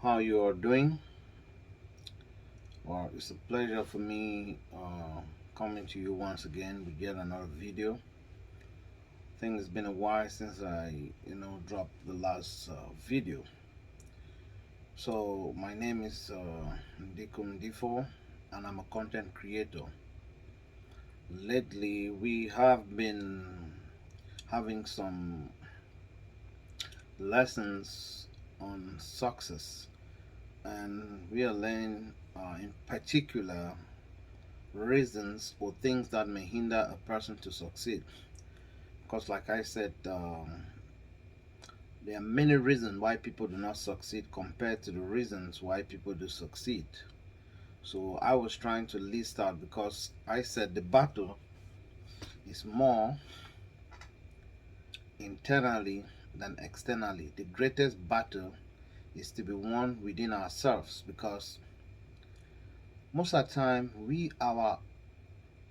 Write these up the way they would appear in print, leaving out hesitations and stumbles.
how you are doing. Well, it's a pleasure for me coming to you once again with yet another video. I think it's been a while since I dropped the last video. So my name is Ndikum Difo, and I'm a content creator. Lately, we have been having some lessons on success, and we are learning in particular reasons or things that may hinder a person to succeed. Because, like I said, there are many reasons why people do not succeed compared to the reasons why people do succeed. So, I was trying to list out because I said the battle is more internally than externally. The greatest battle is to be won within ourselves because most of the time we are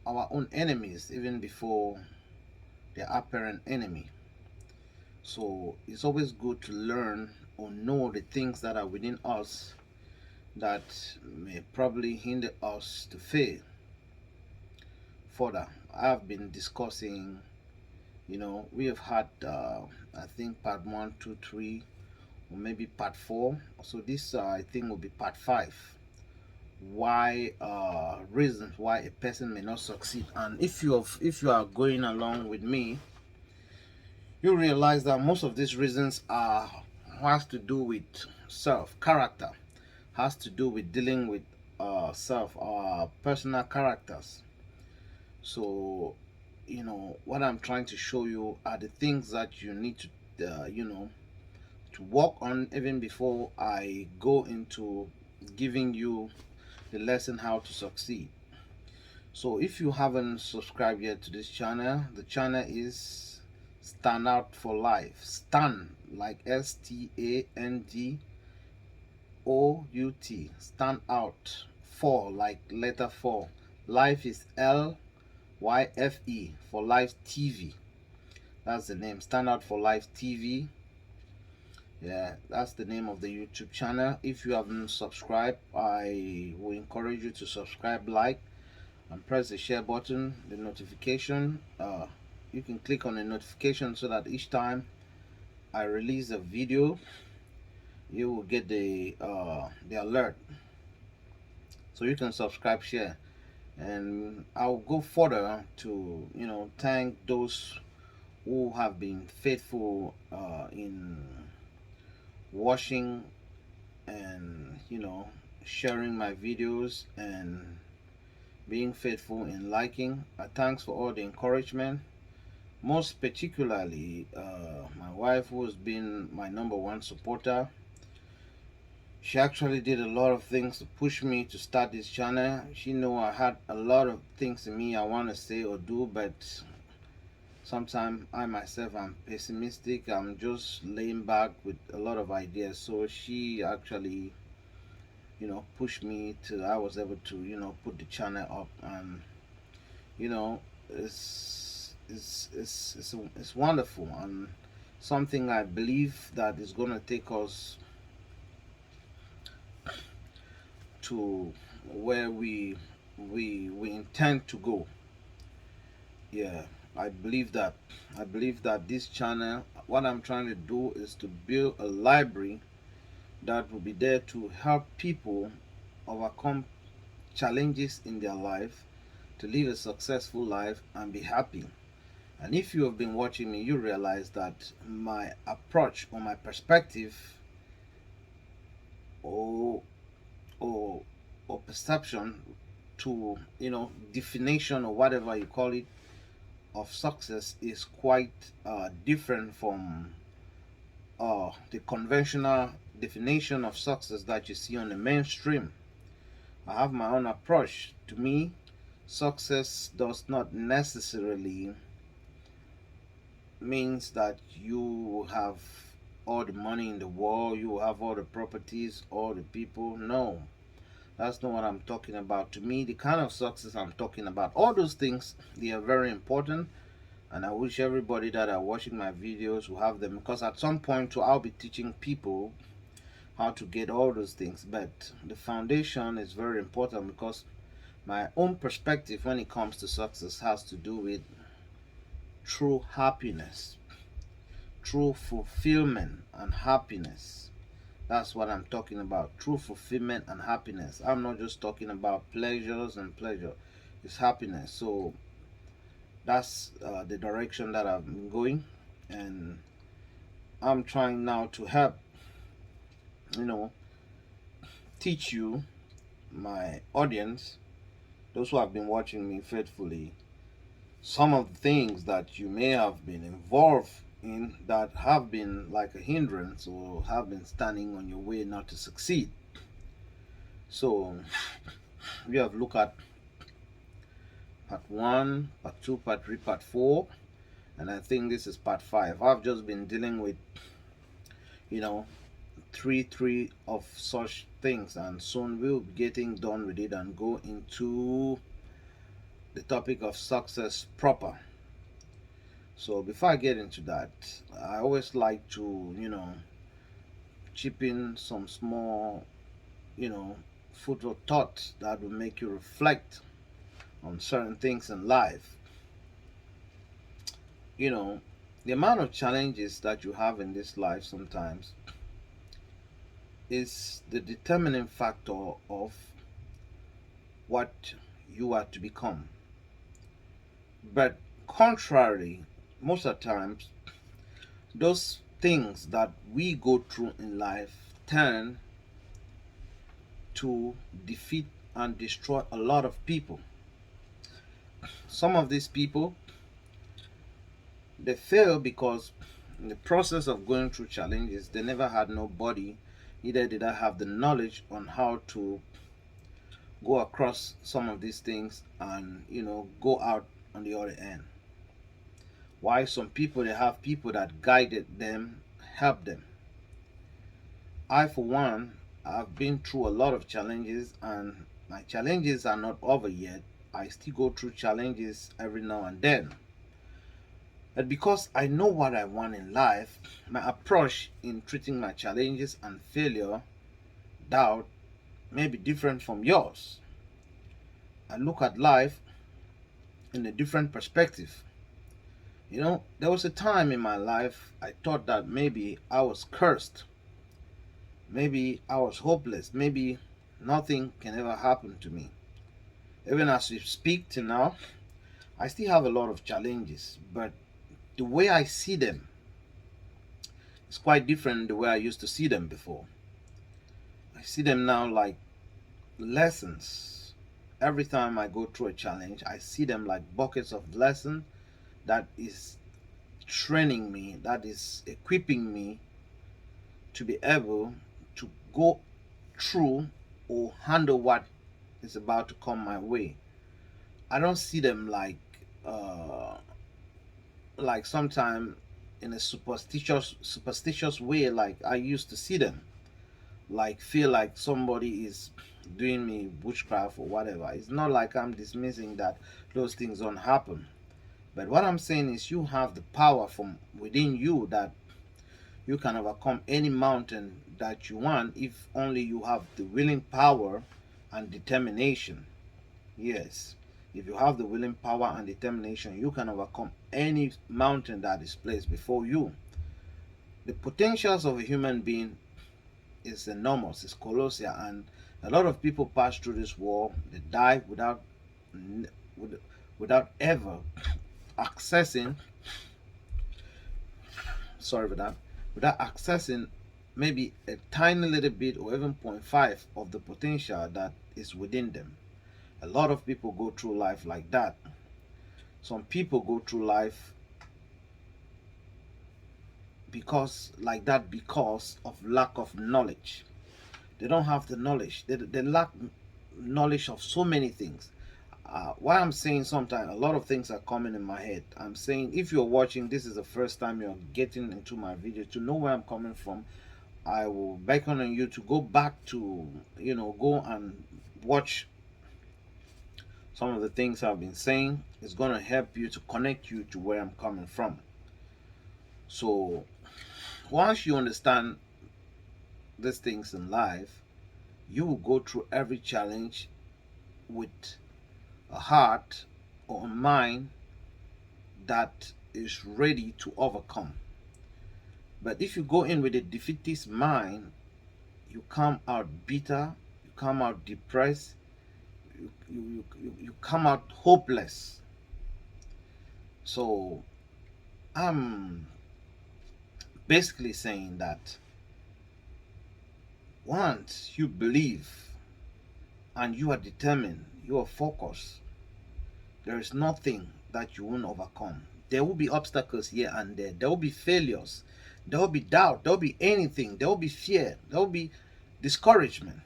our own enemies even before the apparent enemy. So it's always good to learn or know the things that are within us that may probably hinder us to fail further. I've been discussing, we have had, I think, part one, two, three, or maybe part four. So this, I think, will be part five. Why reasons why a person may not succeed, and if you are going along with me, you realize that most of these reasons are has to do with self character, has to do with dealing with self personal characters. So what I'm trying to show you are the things that you need to work on even before I go into giving you the lesson how to succeed. So if you haven't subscribed yet to this channel, the channel is Stand Out for Life. Stand like STANDOUT. Stand out for like letter 4. Life is LYFE for Life TV. That's the name. Stand Out for Life TV. Yeah, that's the name of the YouTube channel. If you haven't subscribed, I will encourage you to subscribe, like, and press the share button, the notification. You can click on the notification so that each time I release a video, you will get the alert. So you can subscribe, share, and I'll go further to thank those who have been faithful in watching and sharing my videos and being faithful in liking. Thanks for all the encouragement. Most particularly, my wife, who has been my number one supporter. She actually did a lot of things to push me to start this channel. She knew I had a lot of things in me I want to say or do, but sometimes I myself am pessimistic. I'm just laying back with a lot of ideas. So she actually, pushed me to. I was able to, put the channel up, and you know, it's wonderful and something I believe that is gonna take us to where we intend to go. Yeah, I believe that. I believe that this channel, what I'm trying to do is to build a library that will be there to help people overcome challenges in their life, to live a successful life and be happy. And if you have been watching me, you realize that my approach or my perspective or or or perception to definition or whatever you call it of success is quite different from the conventional definition of success that you see on the mainstream. I have my own approach. To me, success does not necessarily means that you have all the money in the world, you have all the properties, all the people. No, that's not what I'm talking about. To me, the kind of success I'm talking about, all those things, they are very important, and I wish everybody that are watching my videos will have them, because at some point too, I'll be teaching people how to get all those things. But the foundation is very important, because my own perspective when it comes to success has to do with true happiness, true fulfillment and happiness. That's what I'm talking about. True fulfillment and happiness. I'm not just talking about pleasures and pleasure. It's happiness. So that's the direction that I've been going, and I'm trying now to help, you know, teach you, my audience, those who have been watching me faithfully, some of the things that you may have been involved in that have been like a hindrance or have been standing on your way not to succeed. So we have looked at part 1, part 2, part 3, part 4, and I think this is part 5. I've just been dealing with, you know, three of such things, and soon we'll be getting done with it and go into the topic of success proper. So before I get into that, I always like to, chip in some small, you know, food for thought that will make you reflect on certain things in life. You know, the amount of challenges that you have in this life sometimes is the determining factor of what you are to become. But contrary, most of the times, those things that we go through in life tend to defeat and destroy a lot of people. Some of these people, they fail because in the process of going through challenges, they never had nobody, neither did I have the knowledge on how to go across some of these things and, go out on the other end. Why some people, they have people that guided them, helped them. I, for one, I've been through a lot of challenges, and my challenges are not over yet. I still go through challenges every now and then. But because I know what I want in life, my approach in treating my challenges and failure, doubt, may be different from yours. I look at life in a different perspective. There was a time in my life I thought that maybe I was cursed. Maybe I was hopeless. Maybe nothing can ever happen to me. Even as we speak to now, I still have a lot of challenges, but the way I see them is quite different the way I used to see them before. I see them now like lessons. Every time I go through a challenge, I see them like buckets of lesson that is training me, that is equipping me to be able to go through or handle what is about to come my way. I don't see them like sometime in a superstitious way like I used to see them. Like feel like somebody is doing me witchcraft or whatever. It's not like I'm dismissing that those things don't happen. But what I'm saying is you have the power from within you that you can overcome any mountain that you want if only you have the willing power and determination. Yes. If you have the willing power and determination, you can overcome any mountain that is placed before you. The potentials of a human being is enormous, it's colossal, and a lot of people pass through this world, they die without ever accessing, sorry for that, without accessing maybe a tiny little bit or even 0.5 of the potential that is within them. A lot of people go through life like that. Some people go through life because of lack of knowledge. They don't have the knowledge. They lack knowledge of so many things. Why I'm saying sometimes a lot of things are coming in my head. I'm saying if you're watching, this is the first time you're getting into my video, to know where I'm coming from, I will beckon on you to go back to, go and watch some of the things I've been saying. It's going to help you to connect you to where I'm coming from. So once you understand these things in life, you will go through every challenge with a heart or a mind that is ready to overcome. But if you go in with a defeatist mind, you come out bitter, you come out depressed, you come out hopeless. So I'm basically saying that once you believe and you are determined, you are focused, there is nothing that you won't overcome. There will be obstacles here and there. There will be failures. There will be doubt. There will be anything. There will be fear. There will be discouragement.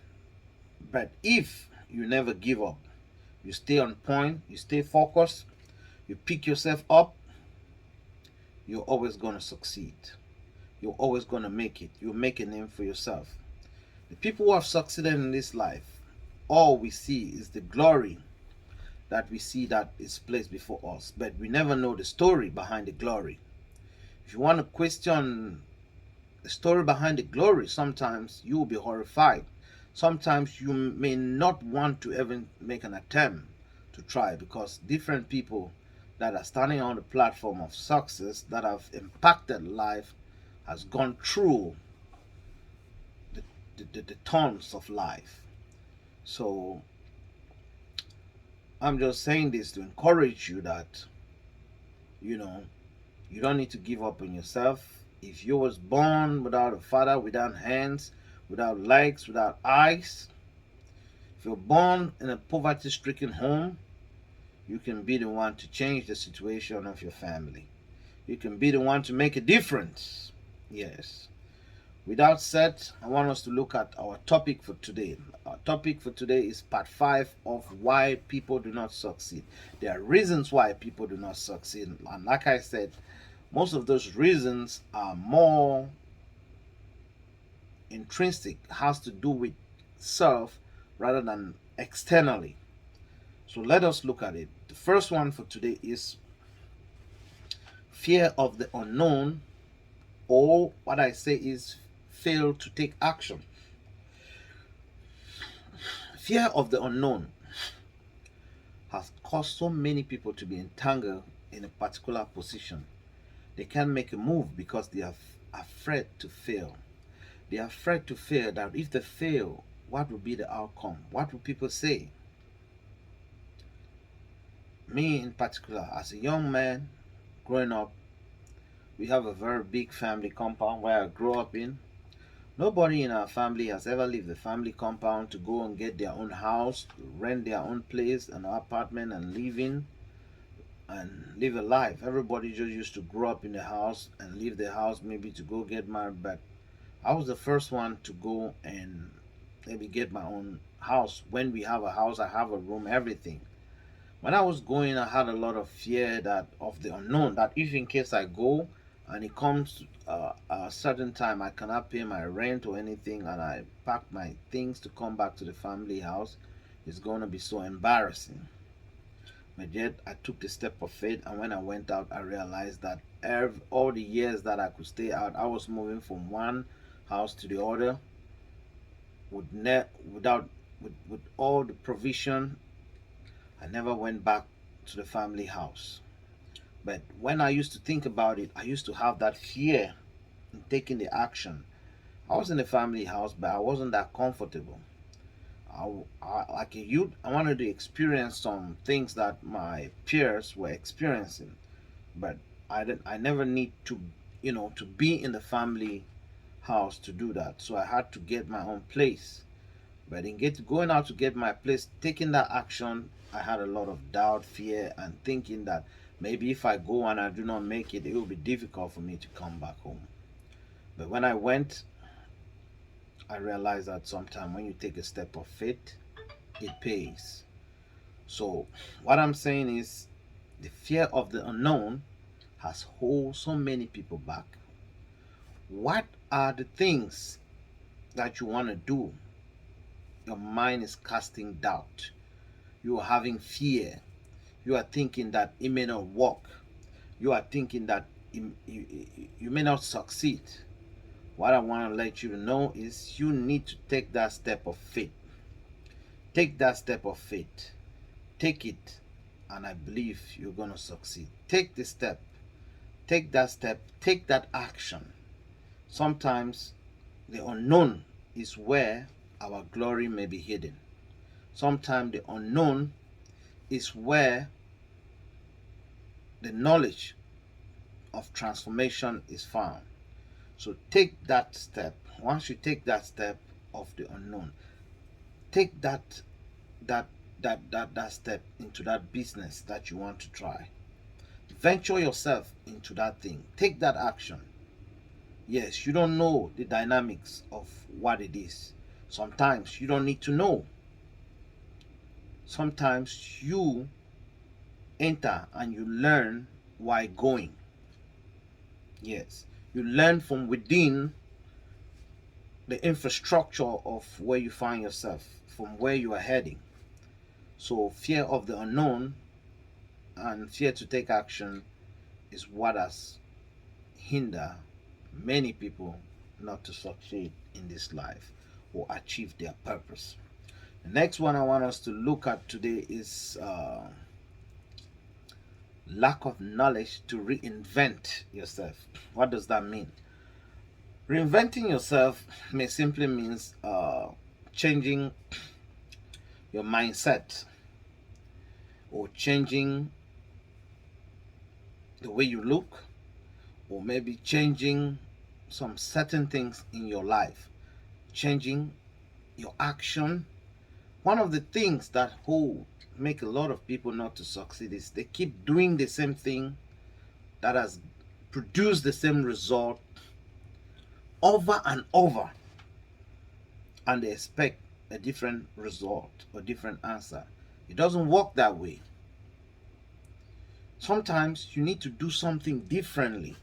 But if you never give up, you stay on point, you stay focused, you pick yourself up, you're always going to succeed. You're always going to make it. You'll make a name for yourself. The people who have succeeded in this life, all we see is the glory that we see that is placed before us, but we never know the story behind the glory. If you want to question the story behind the glory, sometimes you will be horrified. Sometimes you may not want to even make an attempt to try, because different people that are standing on the platform of success that have impacted life has gone through the thorns of life. So I'm just saying this to encourage you that, you know, you don't need to give up on yourself. If you was born without a father, without hands, without legs, without eyes, if you're born in a poverty-stricken home, you can be the one to change the situation of your family. You can be the one to make a difference. Yes. With that said, I want us to look at our topic for today. Our topic for today is part 5 of why people do not succeed. There are reasons why people do not succeed. And like I said, most of those reasons are more intrinsic, has to do with self rather than externally. So let us look at it. The first one for today is fear of the unknown, or what I say is fail to take action. Fear of the unknown has caused so many people to be entangled in a particular position. They can't make a move because they are afraid to fail. They are afraid to fail, that if they fail, what will be the outcome? What will people say? Me in particular, as a young man growing up, we have a very big family compound where I grew up in. Nobody in our family has ever left the family compound to go and get their own house, rent their own place, an apartment, and live in and live a life. Everybody just used to grow up in the house and leave the house maybe to go get married. But I was the first one to go and maybe get my own house. When we have a house, I have a room, everything. When I was going, I had a lot of fear that of the unknown, that if in case I go and it comes a certain time I cannot pay my rent or anything, and I pack my things to come back to the family house, it's going to be so embarrassing. But yet I took the step of faith, and when I went out, I realized that all the years that I could stay out, I was moving from one house to the other with all the provision. I never went back to the family house. But when I used to think about it, I used to have that fear in taking the action. I was in the family house, but I wasn't that comfortable. Like a youth, I wanted to experience some things that my peers were experiencing, but I never need to, to be in the family house to do that. So I had to get my own place. But in going out to get my place, taking that action, I had a lot of doubt, fear, and thinking that maybe if I go and I do not make it, it will be difficult for me to come back home. But when I went, I realized that sometimes when you take a step of faith, it pays. So what I'm saying is, the fear of the unknown has held so many people back. What are the things that you want to do? Your mind is casting doubt. You are having fear. You are thinking that it may not work. You are thinking that you may not succeed. What I want to let you know is you need to take that step of faith. Take that step of faith. Take it, and I believe you're going to succeed. Take the step. Take that step. Take that action. Sometimes the unknown is where our glory may be hidden. Sometimes the unknown is where the knowledge of transformation is found. So take that step. Once you take that step of the unknown, take that that step into that business that you want to try. Venture yourself into that thing. Take that action. Yes, you don't know the dynamics of what it is. Sometimes you don't need to know. Sometimes you enter and you learn while going. Yes, you learn from within the infrastructure of where you find yourself, from where you are heading. So fear of the unknown and fear to take action is what has hindered many people not to succeed in this life or achieve their purpose. The next one I want us to look at today is lack of knowledge to reinvent yourself. What does that mean? Reinventing yourself may simply means changing your mindset or changing the way you look or maybe changing some certain things in your life, changing your action. One of the things that make a lot of people not to succeed is they keep doing the same thing that has produced the same result over and over, and they expect a different result or different answer. It doesn't work that way. Sometimes you need to do something differently.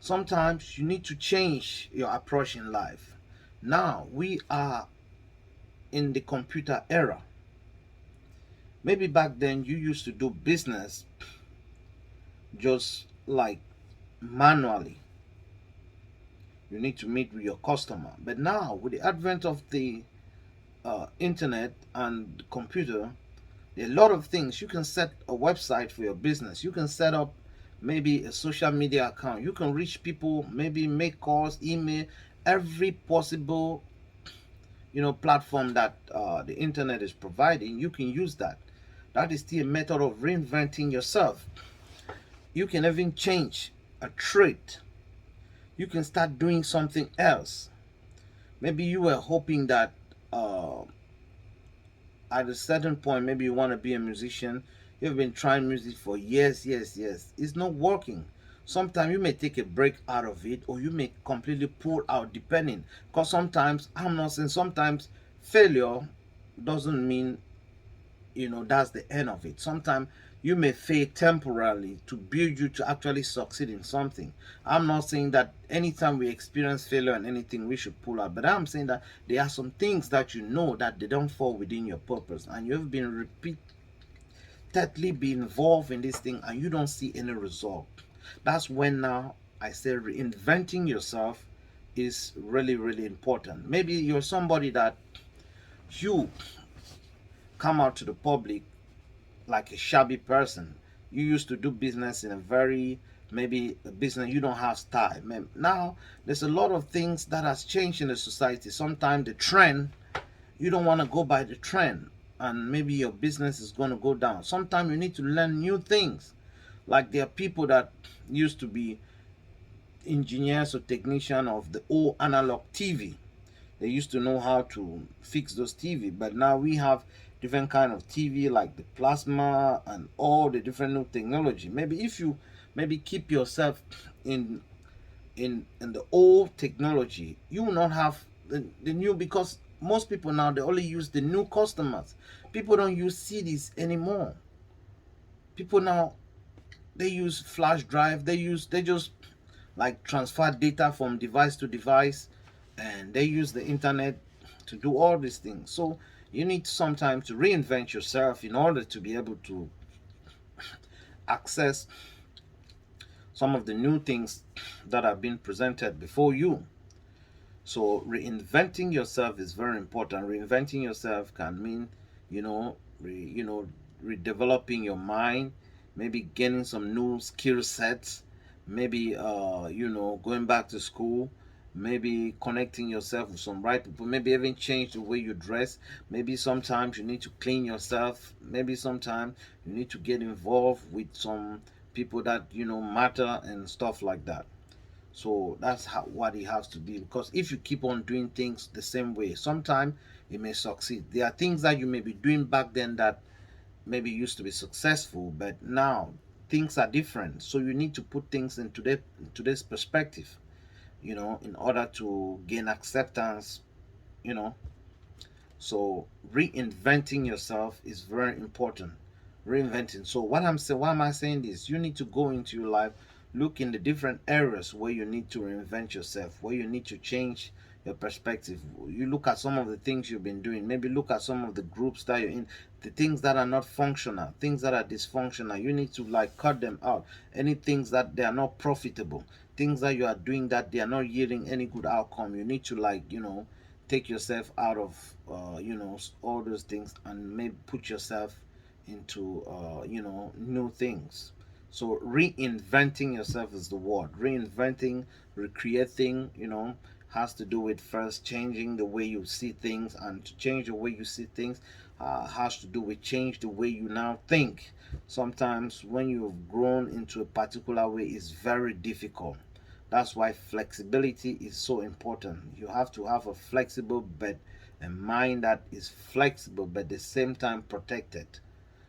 Sometimes you need to change your approach in life. Now we are in the computer era. Maybe back then you used to do business just like manually. You need to meet with your customer. But now, with the advent of the internet and computer, there are a lot of things. You can set a website for your business. You can set up maybe a social media account. You can reach people, maybe make calls, email, every possible platform that the internet is providing. You can use that. That is still a method of reinventing yourself. You can even change a trait. You can start doing something else. Maybe you were hoping that at a certain point, maybe you want to be a musician. You've been trying music for years, years. It's not working. Sometimes you may take a break out of it, or you may completely pull out, depending. Because sometimes, I'm not saying sometimes failure doesn't mean that's the end of it. Sometimes you may fail temporarily to build you to actually succeed in something. I'm not saying that anytime we experience failure and anything we should pull out, but I'm saying that there are some things that that they don't fall within your purpose, and you've been repeatedly be involved in this thing and you don't see any result. That's when now I say reinventing yourself is really, really important. Maybe you're somebody that you come out to the public like a shabby person. You used to do business in a very, maybe a business you don't have style. Now there's a lot of things that has changed in the society. Sometimes the trend, you don't want to go by the trend, and maybe your business is going to go down. Sometimes you need to learn new things. Like there are people that used to be engineers or technician of the old analog TV. They used to know how to fix those TV, but now we have different kind of TV like the plasma and all the different new technology. Maybe if you maybe keep yourself in the old technology, you will not have the new, because most people now they only use the new customers. People don't use CDs anymore. People now they use flash drive. They just like transfer data from device to device, and they use the internet to do all these things. So you need sometimes to reinvent yourself in order to be able to access some of the new things that are being presented before you. So reinventing yourself is very important. Reinventing yourself can mean, you know, redeveloping your mind, maybe gaining some new skill sets, maybe going back to school, maybe connecting yourself with some right people, maybe even change the way you dress. Maybe sometimes you need to clean yourself. Maybe sometimes you need to get involved with some people that matter and stuff like that. So that's what it has to be. Because if you keep on doing things the same way, sometime it may succeed. There are things that you may be doing back then that maybe used to be successful, but now things are different. So you need to put things into today's perspective, in order to gain acceptance, you know. So reinventing yourself is very important. Reinventing. So what I'm saying, why am I saying this? You need to go into your life, look in the different areas where you need to reinvent yourself, where you need to change your perspective. You look at some of the things you've been doing. Maybe look at some of the groups that you're in, the things that are not functional, things that are dysfunctional. You need to like cut them out. Any things that they are not profitable, things that you are doing that they are not yielding any good outcome. You need to take yourself out of all those things and maybe put yourself into new things. So reinventing yourself is the word. Reinventing, recreating, has to do with first changing the way you see things, and to change the way you see things has to do with change the way you now think. Sometimes when you've grown into a particular way, it's very difficult. That's why flexibility is so important. You have to have a flexible but a mind that is flexible but at the same time protected.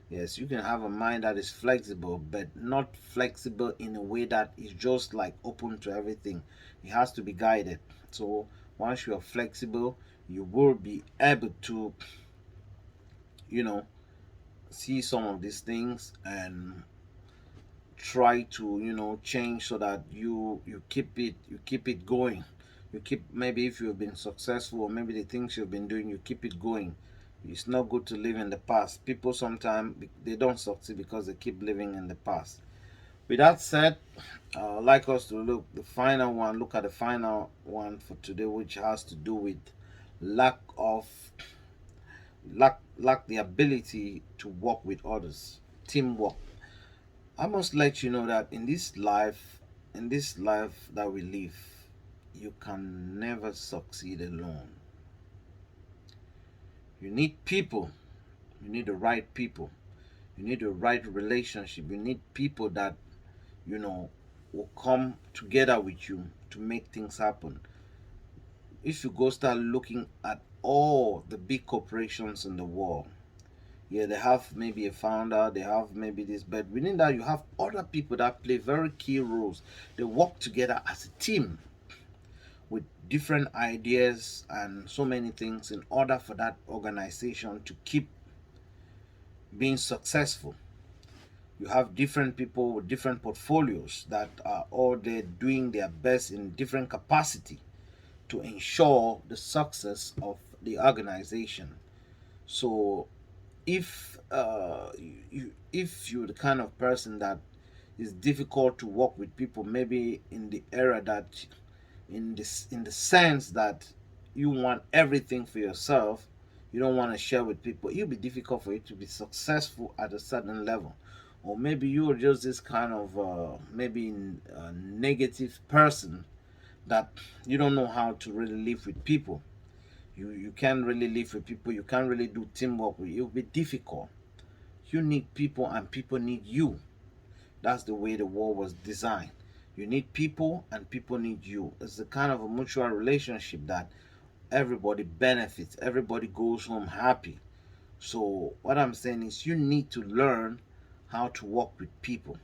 Yes, you can have a mind that is flexible but not flexible in a way that is just like open to everything. It has to be guided. So once you are flexible, you will be able to, you know, see some of these things and try to change so that you keep it going. You keep, maybe if you've been successful or maybe the things you've been doing, you keep it going. It's not good to live in the past. People sometimes they don't succeed because they keep living in the past. With that said, I'd like us to look at the final one for today, which has to do with lack of lack the ability to work with others, teamwork. I must let you know that in this life that we live, you can never succeed alone. You need people. You need the right people. You need the right relationship. You need people that, you know, will come together with you to make things happen. If you go start looking at all the big corporations in the world, yeah, they have maybe a founder, they have maybe this, but within that, you have other people that play very key roles. They work together as a team with different ideas and so many things in order for that organization to keep being successful. You have different people with different portfolios that are all there doing their best in different capacity to ensure the success of the organization. So if you're the kind of person that is difficult to work with people, maybe in the era that in the sense that you want everything for yourself, you don't want to share with people, it'll be difficult for you to be successful at a certain level. Or maybe you're just this kind of maybe negative person that you don't know how to really live with people. You can't really live with people, you can't really do teamwork with you. It'll be difficult. You need people and people need you. That's the way the world was designed. You need people and people need you. It's a kind of a mutual relationship that everybody benefits, everybody goes home happy. So what I'm saying is you need to learn how to work with people.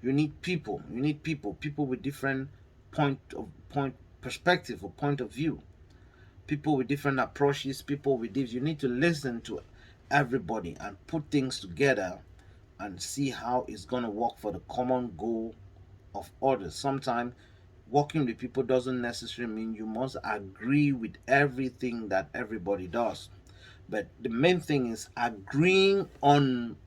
You need people with different point perspective or point of view, people with different approaches, people with this. You need to listen to everybody and put things together and see how it's going to work for the common goal of others. Sometimes working with people doesn't necessarily mean you must agree with everything that everybody does. But the main thing is agreeing on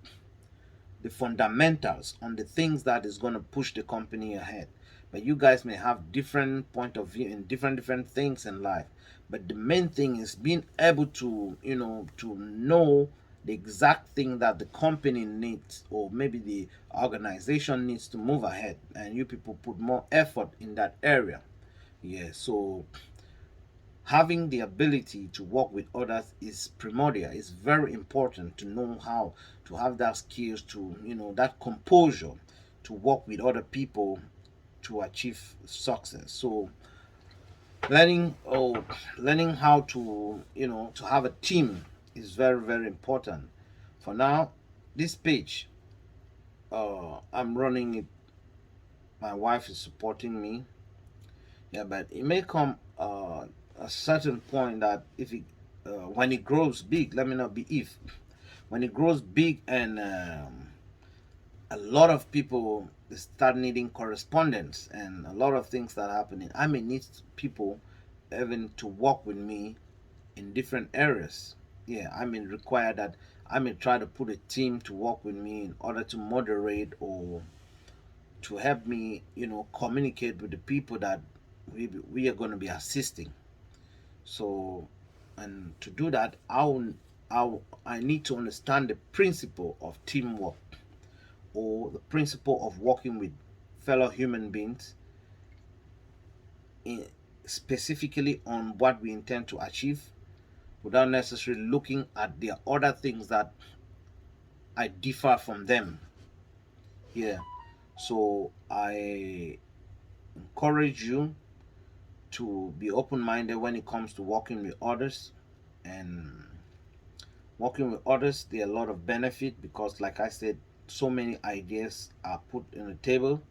the fundamentals, on the things that is going to push the company ahead. but you guys may have different point of view in different things in life. But the main thing is being able to, to know the exact thing that the company needs, or maybe the organization needs to move ahead, and you people put more effort in that area. Yeah, so having the ability to work with others is primordial. It's very important to know how to have that skills, to, that composure to work with other people to achieve success. So learning how to, to have a team is very, very important. For now, this page, I'm running it. My wife is supporting me. Yeah, but it may come a certain point that if it when it grows big, let me not be if, when it grows big and a lot of people start needing correspondence and a lot of things that are happening, I may need people even to work with me in different areas. Yeah, I may require that. I may try to put a team to work with me in order to moderate or to help me, communicate with the people that we are going to be assisting. So, and to do that, I need to understand the principle of teamwork, or the principle of working with fellow human beings, in, specifically on what we intend to achieve, without necessarily looking at the other things that I differ from them. Yeah. So I encourage you to be open minded when it comes to working with others. And working with others, there are a lot of benefit because, like I said, so many ideas are put on the table,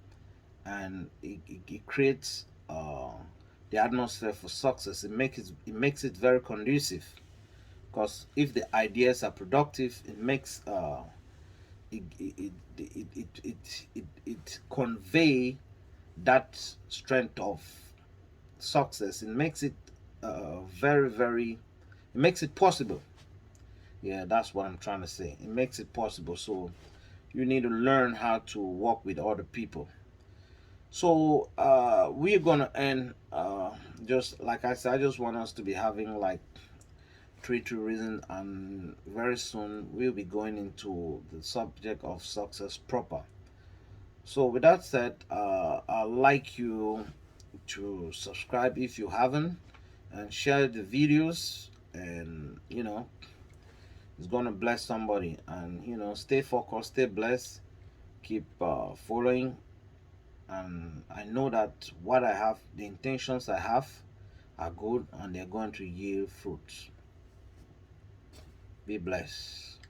and it creates the atmosphere for success. It makes it very conducive, because if the ideas are productive, it makes it it it it it convey that strength of success. It makes it very, very, it makes it possible. Yeah, that's what I'm trying to say. It makes it possible. So you need to learn how to work with other people. So we're gonna end, just like I said, I just want us to be having like three true reasons, and very soon we'll be going into the subject of success proper. So with that said, I'd like you to subscribe if you haven't, and share the videos, and it's gonna bless somebody. And stay focused, stay blessed, keep following. And I know that what I have, the intentions I have, are good, and they're going to yield fruits. Be blessed.